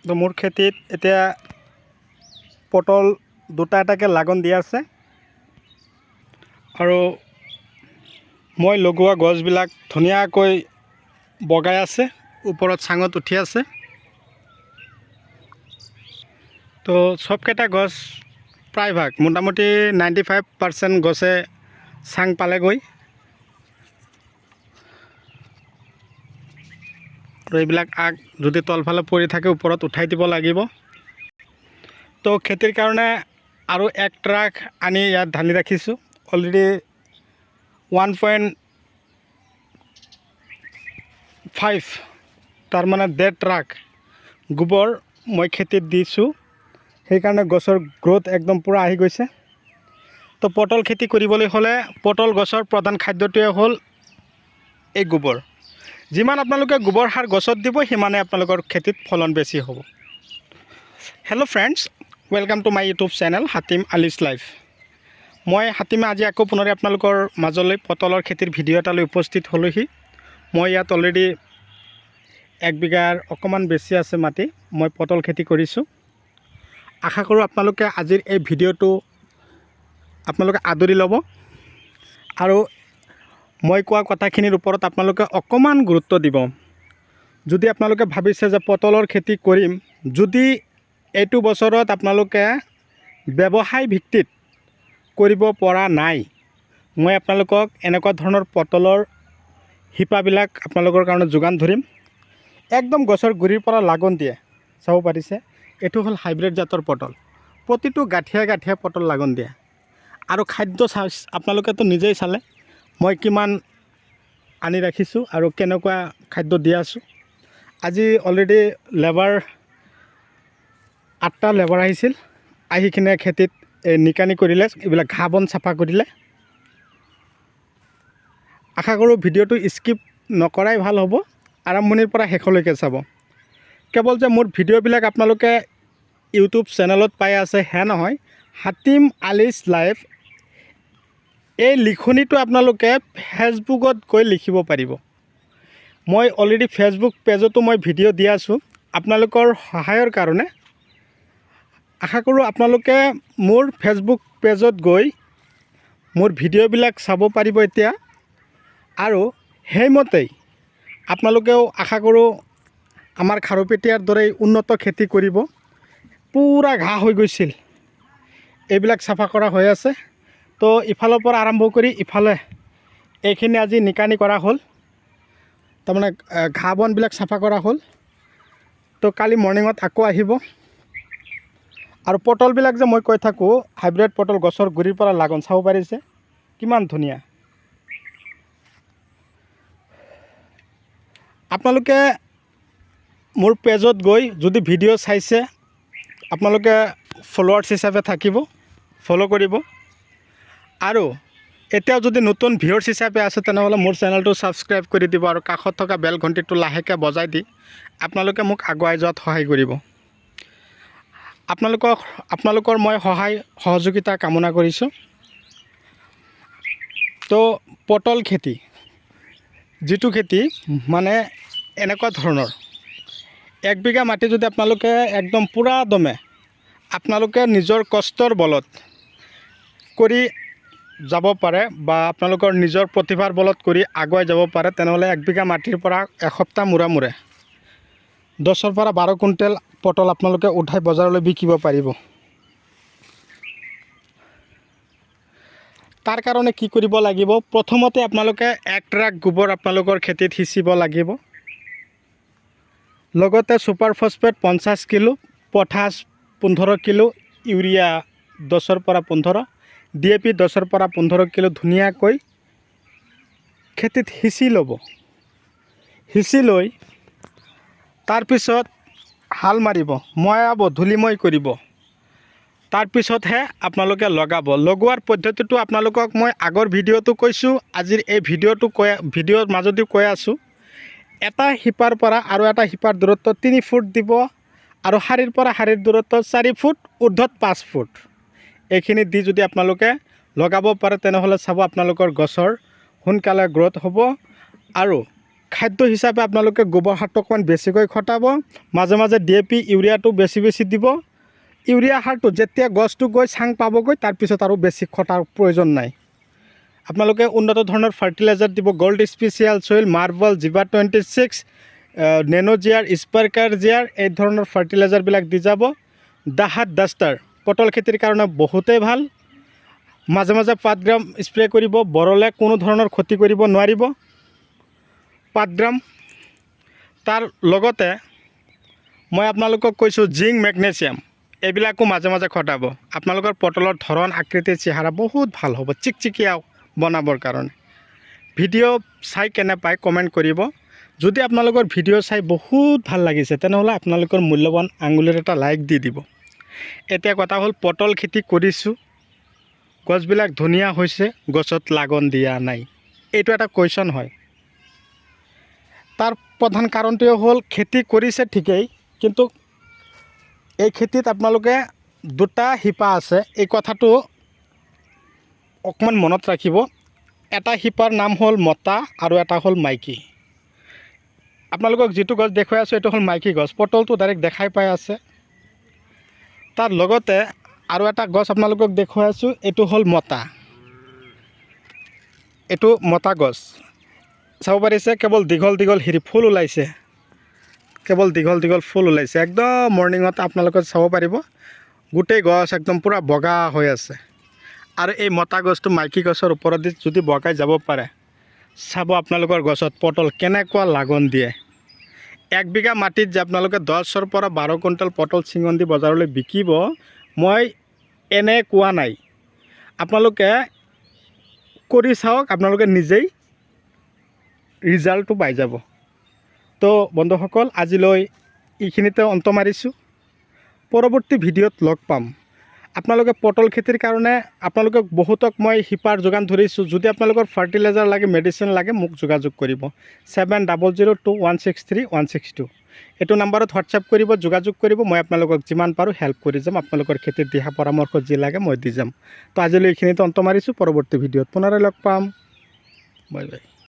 তো মোৰ খেতিত এতিয়া পটল দুটা এটাকৈ লাগন দি আছে আৰু মই লগোৱা গছবিলাক ধুনীয়াকৈ বগাই আছে, ওপৰত চাঙত উঠি আছে। তো সবকেইটা গছ প্ৰায়ভাগ মোটামুটি 95% গছে চাং পালেগৈ আৰু এইবিলাক আগ যদি তলফালে পৰি থাকে ওপৰত উঠাই দিব লাগিব। তো খেতিৰ কাৰণে আৰু এক ট্ৰাক আনি ইয়াত ঢালি ৰাখিছোঁ। অলৰেডি 1.5 তাৰমানে 1.5 ট্ৰাক গোবৰ মই খেতিত দিছোঁ, সেইকাৰণে গছৰ গ্ৰোথ একদম পূৰা আহি গৈছে। তো পটল খেতি কৰিবলৈ হ'লে পটল গছৰ প্ৰধান খাদ্যটোৱে হ'ল এই গোবৰ। যিমান আপোনালোকে গোবৰ সাৰ গছত দিব সিমানে আপোনালোকৰ খেতিত ফলন বেছি হ'ব। Hello' friends, welcome to my YouTube channel Hatim all is life. মই হাতিমে আজি আকৌ পুনৰে আপোনালোকৰ মাজলৈ পটলৰ খেতিৰ ভিডিঅ' এটালৈ উপস্থিত হ'লোহি। মই ইয়াত অলৰেডি 1 বিঘাৰ অকণমান বেছি আছে মাটি মই পটল খেতি কৰিছোঁ। আশা কৰোঁ আপোনালোকে আজিৰ এই ভিডিঅ'টো আপোনালোকে আদৰি ল'ব আৰু মই কোৱা কথাখিনিৰ ওপৰত আপোনালোকে অকণমান গুৰুত্ব দিব। যদি আপোনালোকে ভাবিছে যে পটলৰ খেতি কৰিম, যদি এইটো বছৰত আপোনালোকে ব্যৱসায় ভিত্তিত কৰিব পৰা নাই, মই আপোনালোকক এনেকুৱা ধৰণৰ পটলৰ শিপাবিলাক আপোনালোকৰ কাৰণে যোগান ধৰিম। একদম গছৰ গুৰিৰ পৰা লাগন দিয়ে, চাব পাৰিছে। এইটো হ'ল হাইব্ৰিড জাতৰ পটল, প্ৰতিটো গাঁঠিয়ে গাঁঠিয়ে পটল লাগন দিয়ে। আৰু খাদ্য আপোনালোকেতো নিজেই চালে মই কিমান আনি ৰাখিছোঁ আৰু কেনেকুৱা খাদ্য দি আছোঁ। আজি অলৰেডি লেবাৰ 8টা লেবাৰ আহিছিল, আহি কিনে খেতিত নিকানি কৰিলে, এইবিলাক ঘাঁহ বন চাফা কৰিলে। আশা কৰোঁ ভিডিঅ'টো স্কিপ নকৰাই ভাল হ'ব, আৰম্ভণিৰ পৰা শেষলৈকে চাব। কেৱল যে মোৰ ভিডিঅ'বিলাক আপোনালোকে ইউটিউব চেনেলত পাই আছে হে নহয়, হাতিম আলিজ লাইফ এই লিখনিটো আপোনালোকে ফেচবুকত গৈ লিখিব পাৰিব। মই অলৰেডি ফেচবুক পেজতো মই ভিডিঅ' দি আছোঁ আপোনালোকৰ সহায়ৰ কাৰণে। আশা কৰোঁ আপোনালোকে মোৰ ফেচবুক পেজত গৈ মোৰ ভিডিঅ'বিলাক চাব পাৰিব এতিয়া। আৰু সেইমতেই আপোনালোকেও আশা কৰোঁ আমাৰ খাৰুপেটীয়াৰ দৰেই উন্নত খেতি কৰিব। পূৰা ঘাঁহ হৈ গৈছিল, এইবিলাক চাফা কৰা হৈ আছে। তো ইফালৰ পৰা আৰম্ভ কৰি ইফালে এইখিনি আজি নিকানি কৰা হ'ল, তাৰমানে ঘাঁহ বনবিলাক চাফা কৰা হ'ল। তো কালি মৰ্ণিঙত আকৌ আহিব। আৰু পটলবিলাক যে মই কৈ থাকোঁ হাইব্ৰিড পটল, গছৰ গুৰিৰ পৰা লাগন চাব পাৰিছে কিমান ধুনীয়া। আপোনালোকে মোৰ পেজত গৈ যদি ভিডিঅ' চাইছে আপোনালোকে ফলোৱাৰ্ছ হিচাপে থাকিব, ফ'ল' কৰিব। আৰু এতিয়াও যদি নতুন ভিউৱাৰ্ছ হিচাপে আছে তেনেহ'লে মোৰ চেনেলটো ছাবস্ক্ৰাইব কৰি দিব আৰু কাষত থকা বেল ঘণ্টিটো লাহেকৈ বজাই দি আপোনালোকে মোক আগুৱাই যোৱাত সহায় কৰিব। আপোনালোকৰ মই সহায় সহযোগিতা কামনা কৰিছোঁ। তো পটল খেতি যিটো খেতি মানে এনেকুৱা ধৰণৰ 1 বিঘা মাটি যদি আপোনালোকে একদম পূৰা দমে আপোনালোকে নিজৰ কষ্টৰ বলত কৰি যাব পাৰে বা আপোনালোকৰ নিজৰ প্ৰতিভাৰ বলত কৰি আগুৱাই যাব পাৰে, তেনেহ'লে 1 বিঘা মাটিৰ পৰা এসপ্তাহ মূৰে মূৰে 10ৰ পৰা 12 কুইণ্টেল পটল আপোনালোকে উঠাই বজাৰলৈ বিকিব পাৰিব। তাৰ কাৰণে কি কৰিব লাগিব, প্ৰথমতে আপোনালোকে 1 ট্ৰাক গোবৰ আপোনালোকৰ খেতিত সিঁচিব লাগিব। লগতে super phosphate 50 kilo, potash 15 kilo, urea 10ৰ পৰা 15, DAP 10ৰ পৰা 15 কিলো ধুনীয়াকৈ খেতিত সিঁচি ল'ব। সিঁচি লৈ তাৰপিছত হাল মাৰিব, ময়াব, ধূলিময় কৰিব। তাৰপিছতহে আপোনালোকে লগাব। লগোৱাৰ পদ্ধতিটো আপোনালোকক মই আগৰ ভিডিঅ'টো কৈছোঁ, আজিৰ এই ভিডিঅ'ৰ মাজতেও কৈ আছোঁ। এটা শিপাৰ পৰা আৰু এটা শিপাৰ দূৰত্ব 3 ফুট দিব আৰু শাৰীৰ পৰা শাৰীৰ দূৰত্ব 4 ফুট, ঊৰ্ধত 5 ফুট। এইখিনি দি যদি আপোনালোকে লগাব পাৰে তেনেহ'লে চাব আপোনালোকৰ গছৰ সোনকালে গ্ৰ'থ হ'ব আৰু খাদ্য হিচাপে আপোনালোকে গোবৰ সাৰটো অকণমান বেছিকৈ খটাব, মাজে মাজে DAP ইউৰিয়াটো বেছি বেছি দিব। ইউৰিয়া সাৰটো যেতিয়া গছটো গৈ চাং পাবগৈ তাৰপিছত আৰু বেছি খটাৰ প্ৰয়োজন নাই। আপোনালোকে উন্নত ধৰণৰ ফাৰ্টিলাইজাৰ দিব, গল্ড স্পেচিয়েল চইল, মাৰ্বল, জিভা 26, নেনোজিয়াৰ, স্পাৰ্কাৰ জিয়াৰ, এই ধৰণৰ ফাৰ্টিলাইজাৰবিলাক দি যাব। দাহাত ডাষ্টাৰ পটল খেতিৰ কাৰণে বহুতেই ভাল। মাজে মাজে পাতগ্ৰাম স্প্ৰে কৰিব, বৰলে কোনো ধৰণৰ ক্ষতি কৰিব নোৱাৰিব। পাতগ্ৰাম তাৰ লগতে মই আপোনালোকক কৈছোঁ জিংক, মেগনেছিয়াম এইবিলাকো মাজে মাজে খটাব। আপোনালোকৰ পটলৰ ধৰণ, আকৃতি, চেহেৰা বহুত ভাল হ'ব চিকচিকীয়া বনাবৰ কাৰণে। ভিডিঅ' চাই কেনে পায় কমেণ্ট কৰিব। যদি আপোনালোকৰ ভিডিঅ' চাই বহুত ভাল লাগিছে তেনেহ'লে আপোনালোকৰ মূল্যৱান আঙুলিৰ এটা লাইক দি দিব। এতিয়া কথা হ'ল পটল খেতি কৰিছোঁ, গছবিলাক ধুনীয়া হৈছে, গছত লাগন দিয়া নাই, এইটো এটা কুৱেশ্যন হয়। তাৰ প্ৰধান কাৰণটোৱে হ'ল খেতি কৰিছে ঠিকেই, কিন্তু এই খেতিত আপোনালোকে দুটা শিপা আছে, এই কথাটো অকণমান মনত ৰাখিব। এটা শিপাৰ নাম হ'ল মতা আৰু এটা হ'ল মাইকী। আপোনালোকক যিটো গছ দেখুৱাই আছোঁ এইটো হ'ল মাইকী গছ, পটলটো ডাইৰেক্ট দেখাই পাই আছে। তাৰ লগতে আৰু এটা গছ আপোনালোকক দেখুৱাই আছোঁ, এইটো হ'ল মতা, এইটো মতা গছ। চাব পাৰিছে কেৱল দীঘল দীঘল ফুল ওলাইছে, কেৱল দীঘল দীঘল ফুল ওলাইছে। একদম মৰ্ণিঙত আপোনালোকে চাব পাৰিব গোটেই গছ একদম পূৰা বগা হৈ আছে। আৰু এই মতা গছটো মাইকী গছৰ ওপৰত যদি বগাই যাব পাৰে, চাব আপোনালোকৰ গছত পটল কেনেকুৱা লাগন দিয়ে। 1 বিঘা মাটিত যে আপোনালোকে 10ৰ পৰা 12 কুইণ্টেল পটল ছিঙন দি বজাৰলৈ বিকিব, মই এনে কোৱা নাই। আপোনালোকে কৰি চাওক, আপোনালোকে নিজেই ৰিজাল্টটো পাই যাব। তো বন্ধুসকল, আজিলৈ এইখিনিতে অন্ত মাৰিছোঁ। পৰৱৰ্তী ভিডিঅ'ত লগ পাম। আপোনালোকে পটল খেতিৰ কাৰণে আপোনালোকক বহুতক মই শিপাৰ যোগান ধৰিছোঁ। যদি আপোনালোকৰ ফাৰ্টিলাইজাৰ লাগে, মেডিচিন লাগে, মোক যোগাযোগ কৰিব 7002163162। এইটো নাম্বাৰত হোৱাটছআপ কৰিব, যোগাযোগ কৰিব। মই আপোনালোকক যিমান পাৰোঁ হেল্প কৰি যাম। আপোনালোকৰ খেতিৰ দিহা পৰামৰ্শ যি লাগে মই দি যাম। তো আজিলৈ এইখিনিতে অন্ত মাৰিছোঁ। পৰৱৰ্তী ভিডিঅ'ত পুনৰাই লগ পাম। Bye bye.